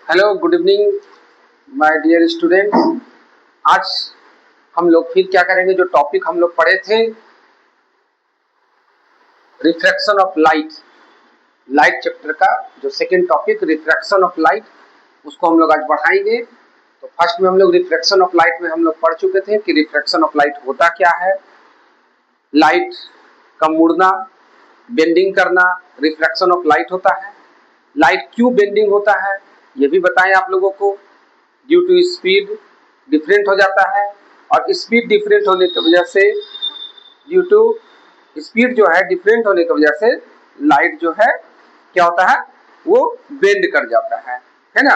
Hello, good evening my dear students. आज हम लोग फिर क्या करेंगे, जो टॉपिक हम लोग पढ़े थे refraction of light, light chapter का जो second topic refraction of light, उसको हम लोग आज बढ़ाएंगे। तो फर्स्ट में हम लोग रिफ्रैक्शन ऑफ लाइट में हम लोग पढ़ चुके थे कि रिफ्रैक्शन ऑफ लाइट होता क्या है, लाइट का मुड़ना, बेंडिंग करना रिफ्रैक्शन ऑफ लाइट होता है। लाइट क्यों बेंडिंग होता है ये भी बताएं आप लोगों को। ड्यू टू स्पीड डिफरेंट हो जाता है, और स्पीड डिफरेंट होने की वजह से, ड्यू टू स्पीड जो है डिफरेंट होने की वजह से लाइट जो है क्या होता है, वो बेंड कर जाता है ना।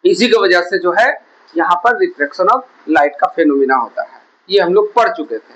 इसी की वजह से जो है यहाँ पर रिफ्रैक्शन ऑफ लाइट का फेनोमेना होता है। ये हम लोग पढ़ चुके थे,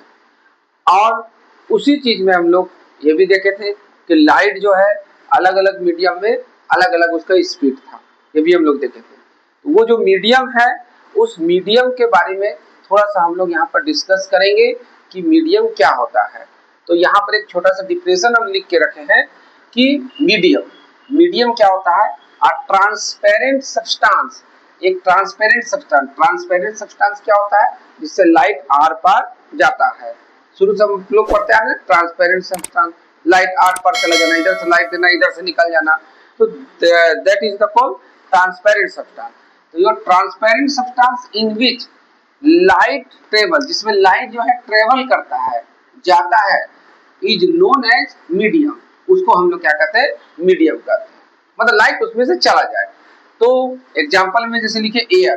और उसी चीज में हम लोग ये भी देखे थे कि लाइट जो है अलग अलग मीडियम में अलग अलग उसका स्पीड था, ये भी हम लोग देखे थे। तो वो जो मीडियम है, उस मीडियम के बारे में थोड़ा सा हम लोग यहाँ पर डिस्कस करेंगे कि मीडियम क्या होता है। तो यहाँ पर एक छोटा सा डिफरेंशिएशन हम लिख के रखे हैं कि मीडियम क्या होता है, अ ट्रांसपेरेंट सब्सटेंस। एक ट्रांसपेरेंट सब्सटेंस क्या होता है, जिससे लाइट आर पार जाता है। शुरू से हम लोग पढ़ते हैं ट्रांसपेरेंट सब्सटेंस, लाइट आर पार चला जाना, इधर से लाइट देना, इधर से निकल जाना, तो that is the called transparent substance. तो your transparent substance in which light travel, जिसमें लाइट जो है ट्रेवल करता है, जाता है, इज नोन एज मीडियम। उसको हम लोग क्या कहते हैं, मीडियम कहते हैं, मतलब लाइट उसमें से चला जाए। तो एग्जांपल में जैसे लिखे एयर,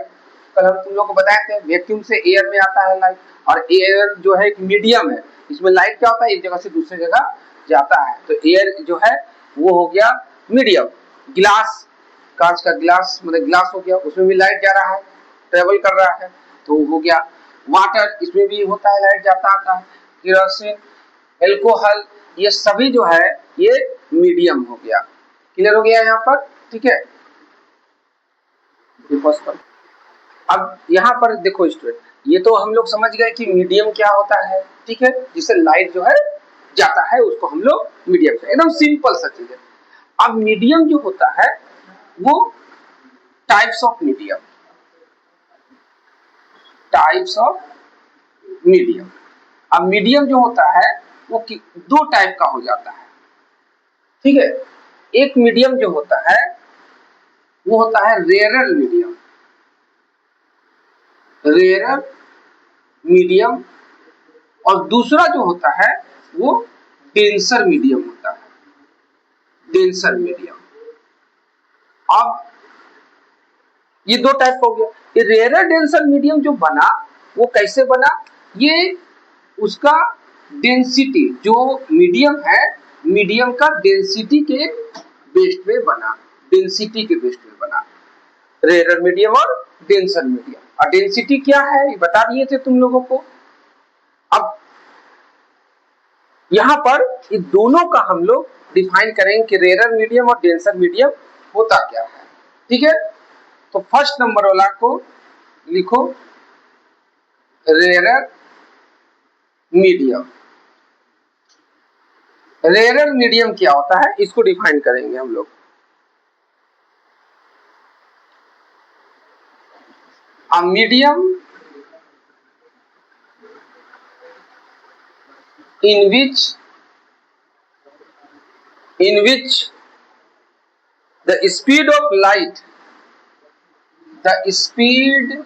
कल हम तुम लोग को बताए थे वैक्यूम से एयर में आता है लाइट, और एयर जो है एक मीडियम है, इसमें लाइट क्या होता है, एक जगह से दूसरी जगह जाता है। तो एयर जो है वो हो गया मीडियम। गिलास, कांच का गिलास मतलब गिलास हो गया, उसमें भी लाइट जा रहा है, ट्रेवल कर रहा है, तो हो गया। वाटर, इसमें भी होता है, लाइट जाता आता है। केरोसिन, एल्कोहल, ये सभी जो है ये मीडियम हो गया। क्लियर हो गया यहाँ पर, ठीक है। अब यहाँ पर देखो स्टूडेंट, ये तो हम लोग समझ गए कि मीडियम क्या होता है, ठीक है, जिससे लाइट जो है जाता है, उसको हम लोग मीडियम से, एकदम सिंपल सा चीज है। अब मीडियम जो होता है वो types of medium, types of medium. अब मीडियम जो होता है वो दो टाइप का हो जाता है, ठीक है। एक मीडियम जो होता है वो होता है रेयरर मीडियम, रेयरर मीडियम, और दूसरा जो होता है वो डेंसर मीडियम होता है, डेंसर मीडियम। अब ये दो टाइप हो गया। ये रेयरर डेंसर मीडियम जो बना वो कैसे बना, ये उसका डेंसिटी जो मीडियम है, मीडियम का डेंसिटी के बेस्ड पे बना, डेंसिटी के बेस्ड पे बना रेयरर मीडियम और डेंसर मीडियम। और डेंसिटी क्या है ये बता दिए थे तुम लोगों को। अब यहाँ पर ये दोनों का हम लोग डिफाइन करेंगे कि रेयरर मीडियम और डेंसर मीडियम होता क्या है, ठीक है। तो फर्स्ट नंबर वाला को लिखो, रेयरर मीडियम। रेयरर मीडियम क्या होता है इसको डिफाइन करेंगे हम लोग। A medium in which the speed of light, the speed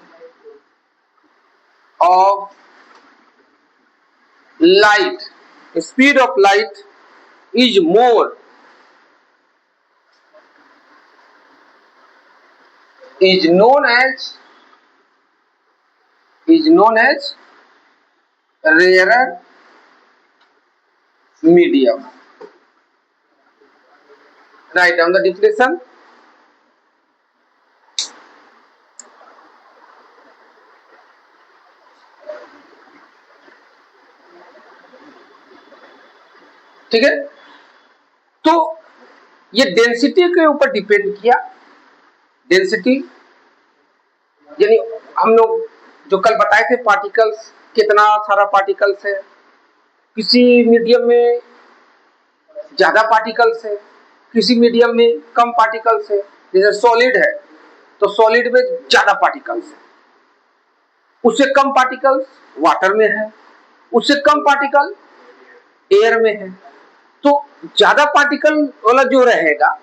of light, speed of light is more, is known as rarer medium. Write down the definition. ठीक है, तो ये डेंसिटी के ऊपर डिपेंड किया। डेंसिटी यानी हम लोग जो कल बताए थे पार्टिकल्स, कितना सारा पार्टिकल्स है, किसी मीडियम में ज्यादा पार्टिकल्स है, किसी मीडियम में कम पार्टिकल्स है, जैसे सॉलिड है तो सॉलिड में ज्यादा पार्टिकल्स है, उससे कम पार्टिकल्स वाटर में है, उससे कम पार्टिकल एयर में है। तो ज्यादा पार्टिकल वाला जो रहेगा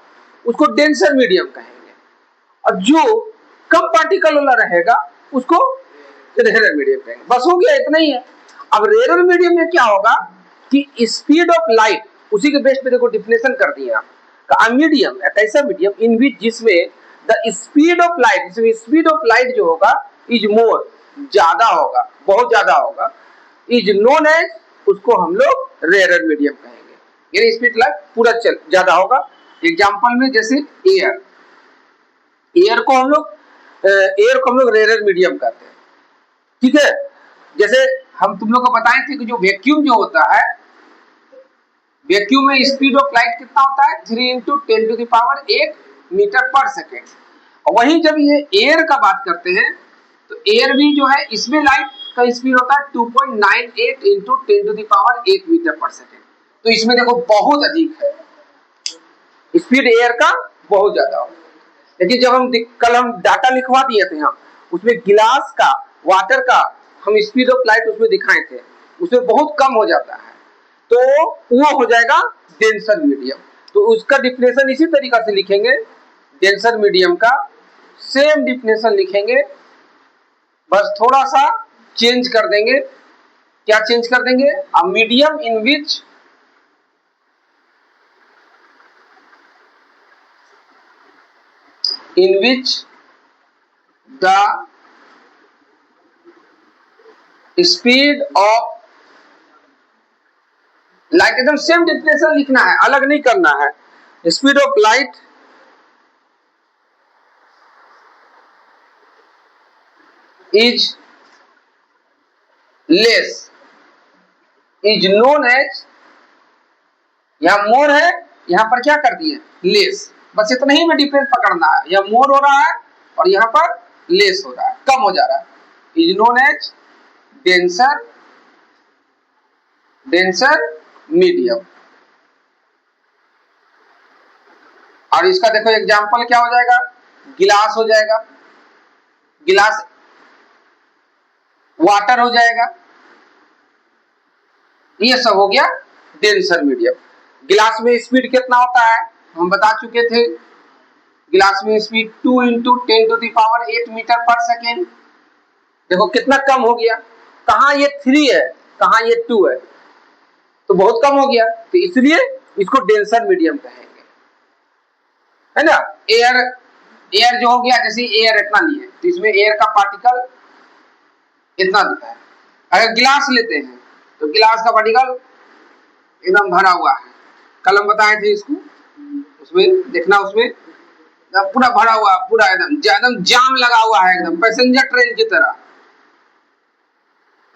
उसको डेंसर मीडियम कहेंगे, और जो कम पार्टिकल वाला रहेगा उसको रेयर मीडियम कहेंगे। बस हो गया, इतना ही है। अब रेयर मीडियम में क्या होगा कि स्पीड ऑफ लाइट, उसी के बेस पे देखो डिफिनेशन कर दिया का मीडियम, एक ऐसा मीडियम इन विच जिसमें द स्पीड ऑफ लाइट, जिसमें स्पीड ऑफ लाइट जो होगा इज मोर, ज्यादा होगा, बहुत ज्यादा होगा, इज नोन एज, उसको हम लोग रेयर मीडियम कहेंगे। यानी स्पीड लाइट पूरा चल ज्यादा होगा। एग्जांपल में जैसे एयर, एयर को हम लोग रेयर मीडियम कहते हैं, ठीक है। जैसे हम तुम लोग को बताए थे कि जो वैक्यूम जो होता है, वैक्यूम में स्पीड ऑफ लाइट कितना होता है 3 × 10⁸ मीटर पर सेकेंड। और वहीं जब ये एयर का बात करते हैं तो एयर भी जो है इसमें लाइट का स्पीड होता है 2.98 × 10⁸ मीटर पर सेकेंड। तो इसमें देखो बहुत अधिक है स्पीड एयर का, बहुत ज्यादा हो। लेकिन जब कल हम डाटा लिखवा दिए थे, हम उसमें गिलास का, वाटर का हम स्पीड ऑफ लाइट उसमें दिखाए थे, उसमें बहुत कम हो जाता है, तो वो हो जाएगा डेंसर मीडियम। तो उसका डिफिनेशन इसी तरीका से लिखेंगे, डेंसर मीडियम का सेम डिफिनेशन लिखेंगे, बस थोड़ा सा चेंज कर देंगे। क्या चेंज कर देंगे? A medium in which the speed of light, एकदम सेम डिफिनेशन लिखना है, अलग नहीं करना है। Speed of light is less is known as, यहां मोर है, यहां पर क्या कर दिए लेस, बस इतना ही में डिफरेंस पकड़ना है। यह मोर हो रहा है और यहां पर लेस हो रहा है, कम हो जा रहा है। Is known as denser medium. और इसका देखो एग्जांपल क्या हो जाएगा, गिलास हो जाएगा, गिलास वाटर हो जाएगा, ये सब हो गया डेंसर मीडियम। गिलास में स्पीड कितना होता है हम बता चुके थे, गिलास में स्पीड 2 × 10⁸ मीटर पर सेकेंड। देखो कितना कम हो गया, कहां ये 3 है, कहां ये 2 है, तो बहुत कम हो गया। तो इसलिए इसको डेंसर मीडियम कहेंगे, है ना। एयर जो हो गया, जैसे एयर इतना नहीं है तो इसमें एयर का पार्टिकल इतना दिखा है। अगर गिलास लेते हैं तो गिलास का पार्टिकल एकदम भरा हुआ है, कल हम बताए थे इसको, उसमें देखना, उसमें पूरा भरा हुआ, पूरा एकदम जाम लगा हुआ है, एकदम पैसेंजर ट्रेन की तरह।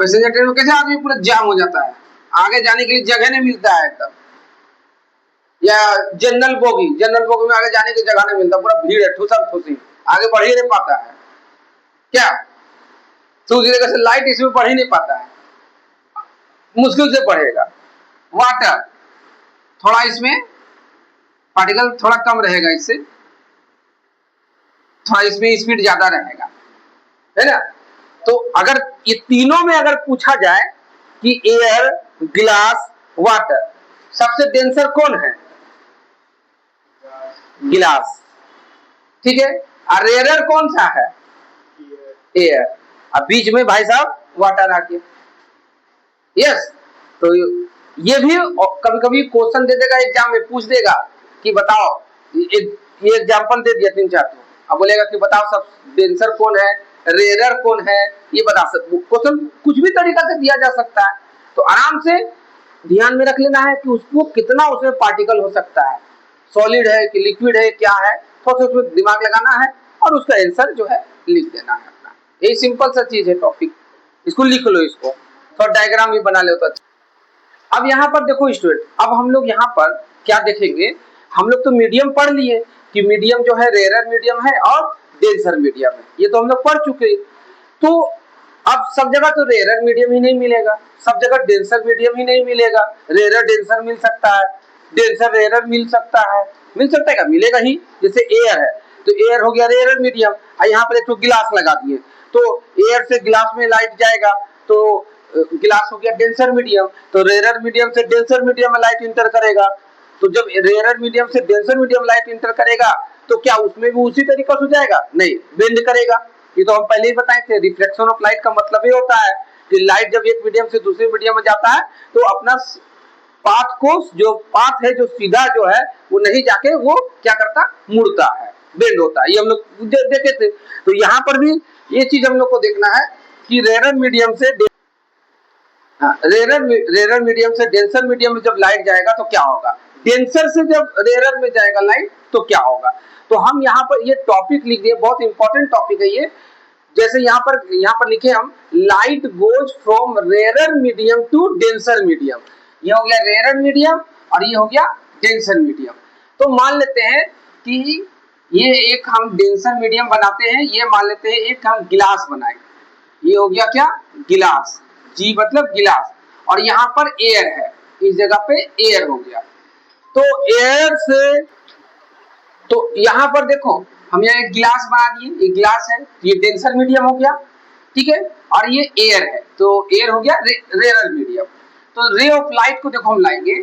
पैसेंजर ट्रेन में कैसे आदमी पूरा जाम हो जाता है, आगे जाने के लिए जगह नहीं मिलता है एकदम। या जनरल बोगी में आगे जाने की जगह नहीं मिलता, पूरा भीड़ है, ठूसम ठूसी, आगे बढ़ ही नहीं पाता है। क्या तो उसी जगह से लाइट इसमें बढ़ ही नहीं पाता है, मुश्किल से बढ़ेगा। वाटर थोड़ा इसमें पार्टिकल थोड़ा कम रहेगा, इससे थोड़ा इसमें स्पीड ज्यादा रहेगा, है ना। तो अगर ये तीनों में अगर पूछा जाए कि एयर, गिलास, वाटर, सबसे डेंसर कौन है? गिलास, ठीक है। और रेयर कौन सा है? एयर। अब बीच में भाई साहब वाटर आ गया। यस, तो ये भी कभी कभी क्वेश्चन दे देगा एग्जाम में, पूछ देगा कि बताओ, ये एग्जांपल दे दिया 3-4 तो, अब बोलेगा कि बताओ सब डेंसर कौन है, रेयर कौन है, ये बता सकते। क्वेश्चन कुछ भी तरीका से दिया जा सकता है, तो आराम से ध्यान में रख लेना है कि उसको कितना उसमें पार्टिकल हो सकता है, सॉलिड है कि लिक्विड है, क्या है, थोड़ा सा उसमें दिमाग लगाना है और उसका आंसर जो है लिख देना है अपना। यही सिंपल सा चीज है टॉपिक, इसको लिख लो, इसको थोड़ा डायग्राम भी बना लो तो। अब यहाँ पर देखो स्टूडेंट, अब हम लोग यहाँ पर क्या देखेंगे, हम लोग तो मीडियम पढ़ लिए कि मीडियम जो है रेयर मीडियम है और डेंसर मीडियम है, ये तो हम लोग पढ़ चुके। तो अब सब जगह तो रेयर मीडियम ही नहीं मिलेगा, सब जगह डेंसर मीडियम ही नहीं मिलेगा। रेयर डेंसर मिल सकता है, डेंसर रेयर मिल सकता है क्या? मिलेगा ही। जैसे एयर है, तो एयर हो गया रेयर मीडियम। यहाँ पर एक तो गिलास लगा दिए, तो एयर से गिलास में लाइट जाएगा तो गिलास हो गया डेंसर मीडियम, तो रेयर मीडियम से डेंसर मीडियम में लाइट इंटर करेगा। तो जब रेयर मीडियम से डेंसर मीडियम लाइट इंटर करेगा तो क्या उसमें भी उसी तरीका से हो जाएगा? नहीं, बेंड करेगा। ये तो हम पहले ही बताए थे, रिफ्लेक्शन ऑफ लाइट का मतलब ये होता है कि लाइट जब एक मीडियम से दूसरे मीडियम में जाता है तो अपना पाथ को, जो पाथ है जो सीधा जो है वो नहीं जाके वो क्या करता, मुड़ता है, बेंड होता है। ये हम लोग देखे थे। तो यहाँ पर भी ये चीज हम लोग को देखना है कि रेयर मीडियम से रेयर मीडियम से डेंसर मीडियम में जब लाइट जाएगा तो क्या होगा, डेंसर से जब रेयर में जाएगा लाइट तो क्या होगा। तो हम यहाँ पर ये टॉपिक लिख दिए, बहुत इंपॉर्टेंट टॉपिक है ये। जैसे यहाँ पर लिखे हम, light goes from rare medium to denser medium. ये हो गया रेयर मीडियम और ये हो गया डेंसर मीडियम। तो मान लेते हैं कि ये एक हम डेंसर मीडियम बनाते हैं, ये मान लेते हैं एक हम गिलास बनाएंगे। ये हो गया क्या, गिलास, जी मतलब गिलास, और यहाँ पर एयर है, इस जगह पे एयर हो गया। तो एयर से, तो यहाँ पर देखो हम यहाँ एक गिलास बना दिए, ये गिलास है, ये डेंसर मीडियम हो गया, ठीक है, और ये एयर है, तो एयर हो गया रेयर मीडियम। तो रे ऑफ लाइट को देखो हम लाएंगे,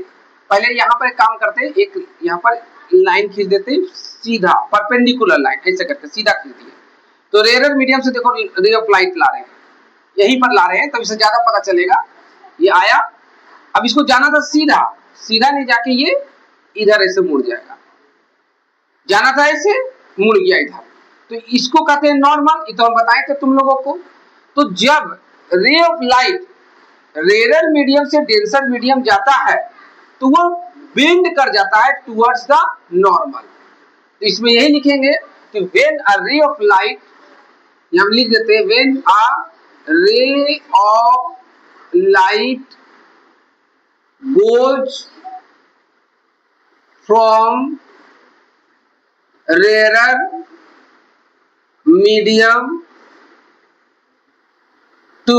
पहले यहाँ पर एक काम करते हैं, एक यहाँ पर लाइन खींच देते हैं सीधा, परपेंडिकुलर लाइन, ऐसे करके सीधा खींच दिए। तो रेयर मीडियम से देखो रे ऑफ लाइट ला रहे हैं, यहीं पर ला रहे हैं, तब इसे ज्यादा पता चलेगा। ये आया, अब इसको जाना था सीधा, सीधा नहीं जाके ये इधर ऐसे मुड़ जाएगा, जाना था ऐसे, मुड़ गया इधर, तो इसको कहते हैं नॉर्मल। ये तो हम बताए थे तुम लोगों को। तो जब ray of light rare medium से डेंसर मीडियम जाता है तो वो बेंड कर जाता है टुवर्ड्स द नॉर्मल। तो इसमें यही लिखेंगे कि व्हेन अ रे ऑफ लाइट, हम लिख देते हैं व्हेन अ रे of light goes from rarer medium to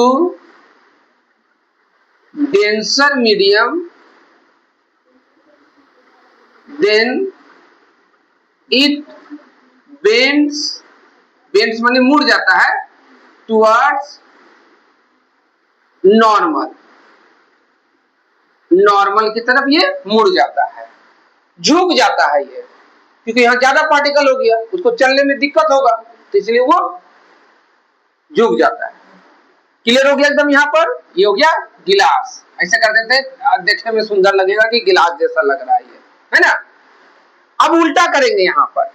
denser medium, then it bends माने मुड़ जाता है towards normal, नॉर्मल की तरफ ये मुड़ जाता है, झुक जाता है ये, क्योंकि यहाँ ज्यादा पार्टिकल हो गया, उसको चलने में दिक्कत होगा, तो इसलिए वो झुक जाता है। क्लियर हो गया एकदम। यहाँ पर ये हो गया गिलास, ऐसे कर देते हैं, देखने में सुंदर लगेगा कि गिलास जैसा लग रहा है ना। अब उल्टा करेंगे यहाँ पर,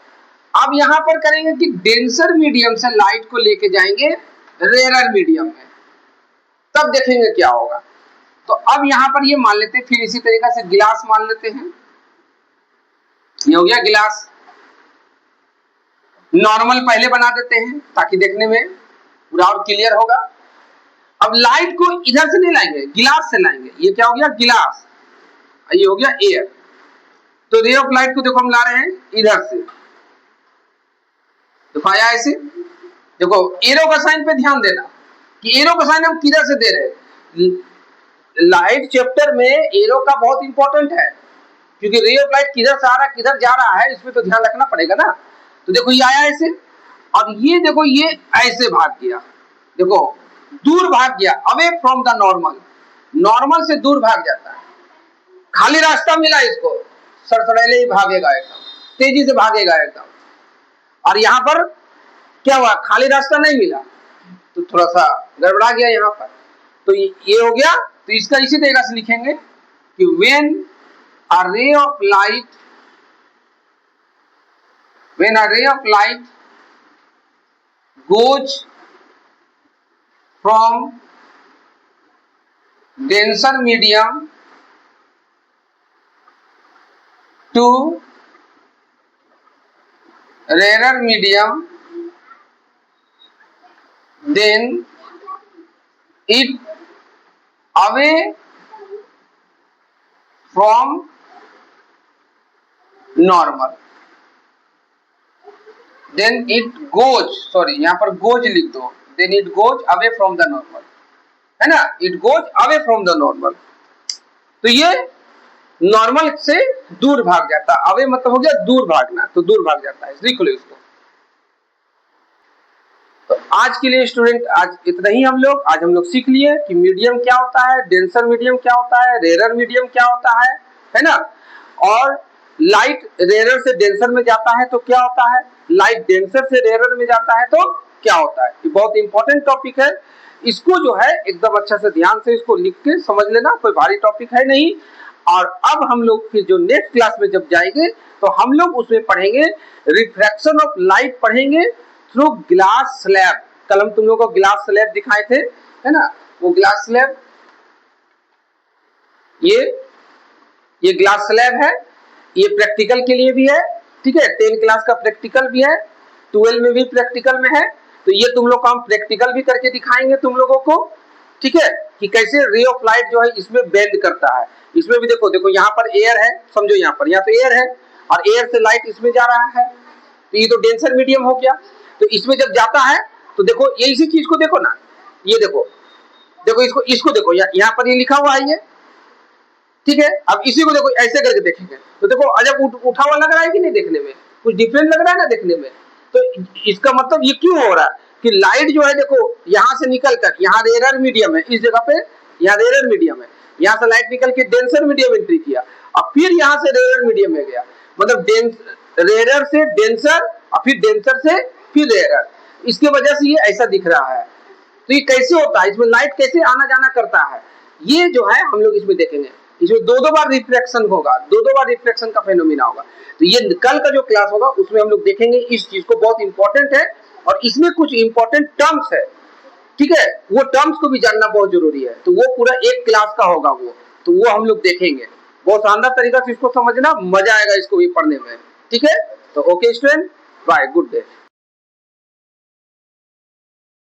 अब यहाँ पर करेंगे कि डेंसर मीडियम से लाइट को लेके जाएंगे रेयर मीडियम में, तब देखेंगे क्या होगा। तो अब यहाँ पर ये मान लेते हैं, फिर इसी तरीके से गिलास मान लेते हैं, ये हो गया गिलास। नॉर्मल पहले बना देते हैं ताकि देखने में पूरा और क्लियर होगा। अब लाइट को इधर से नहीं लाएंगे, गिलास से लाएंगे। ये क्या हो गया, गिलास, ये हो गया एयर। तो रे ऑफ लाइट को देखो हम ला रहे हैं इधर से, तो पाया ऐसे। देखो एरो का साइन पे ध्यान देना कि एरो का साइन हम किधर से दे रहे हैं। लाइट चैप्टर में एरो का बहुत इंपॉर्टेंट है, क्योंकि रे ऑफ लाइट किधर से आ रहा है किधर जा रहा है, इसमें तो ध्यान रखना पड़ेगा ना। तो देखो ये आया ऐसे, और ये देखो ये ऐसे भाग गया, देखो दूर भाग गया, away from the normal, normal से दूर भाग जाता है। खाली रास्ता मिला इसको, सड़सड़ैले ही भागेगा एकदम, तेजी से भागेगा एकदम। और यहाँ पर क्या हुआ, खाली रास्ता नहीं मिला तो थोड़ा सा गड़बड़ा गया यहाँ पर। तो ये हो गया। तो इसका इसी तरीके से लिखेंगे कि when a ray of light goes from denser medium to rarer medium, then it away from normal, then it goes, sorry यहाँ पर goes लिख दो, then it goes away from the normal, है ना, it goes away from the normal। तो ये normal से दूर भाग जाता है, अवे मतलब हो गया दूर भागना, तो दूर भाग जाता है, लिख लो इसको। आज के लिए स्टूडेंट आज इतना ही आज हम लोग सीख लिए कि मीडियम क्या होता है, डेंसर मीडियम क्या होता है, रेयरर मीडियम क्या होता है ना। और लाइट रेयरर से डेंसर में जाता है तो क्या होता है, लाइट डेंसर से रेयरर में जाता है तो क्या होता है। ये बहुत इंपॉर्टेंट टॉपिक है, इसको जो है एकदम अच्छा से ध्यान से इसको लिख के समझ लेना, कोई भारी टॉपिक है नहीं। और अब हम लोग फिर जो नेक्स्ट क्लास में जब जाएंगे तो हम लोग उसमें पढ़ेंगे रिफ्रैक्शन ऑफ लाइट पढ़ेंगे थ्रू ग्लास स्लैब। कल हम तुम लोगों को ग्लास स्लैब दिखाए थे, है ना, वो ग्लास स्लैब, ये ग्लास स्लैब है, ये प्रैक्टिकल के लिए भी है, ठीक है, 10 क्लास का प्रैक्टिकल भी है, 12 में भी प्रैक्टिकल में है। तो ये तुम लोग को हम प्रैक्टिकल भी करके दिखाएंगे तुम लोगों को, ठीक है, कि कैसे रे ऑफ लाइट जो है इसमें बेंड करता है। इसमें भी देखो यहाँ पर एयर है, समझो यहाँ पर एयर है और एयर से लाइट इसमें जा रहा है, तो ये तो डेंसर मीडियम हो गया। तो इसमें जब जाता है तो देखो ये इसी चीज को देखो ना, ये देखो इसको देखो, यहाँ पर ये लिखा हुआ है ये, ठीक है। अब इसी को देखो ऐसे करके देखेंगे तो देखो अजब उठा हुआ लग रहा है कि नहीं, देखने में कुछ डिफरेंट लग रहा है ना देखने में। तो इसका मतलब ये क्यों हो रहा है कि लाइट जो है देखो यहाँ से निकल कर, यहाँ रेयरर मीडियम है, इस जगह पे यहाँ रेयरर मीडियम है, यहाँ से लाइट निकल के डेंसर मीडियम एंट्री किया और फिर यहाँ से रेयरर मीडियम में गया, मतलब रेयरर से डेंसर और फिर डेंसर से फिर रेयरर, इसके वजह से ये ऐसा दिख रहा है। तो ये कैसे होता है, इसमें लाइट कैसे आना जाना करता है, ये जो है हम लोग इसमें देखेंगे। इसमें दो बार रिफ्लेक्शन होगा, दो बार रिफ्लेक्शन का फेनोमेना होगा। तो ये कल का जो क्लास होगा उसमें हम लोग देखेंगे इस चीज को, बहुत इंपॉर्टेंट है और इसमें कुछ इंपॉर्टेंट टर्म्स है, ठीक है, वो टर्म्स को भी जानना बहुत जरूरी है। तो वो पूरा एक क्लास का होगा वो, तो वो हम लोग देखेंगे। बहुत शानदार तरीका से इसको समझना, मजा आएगा इसको भी पढ़ने में, ठीक है। तो okay student, bye, good day.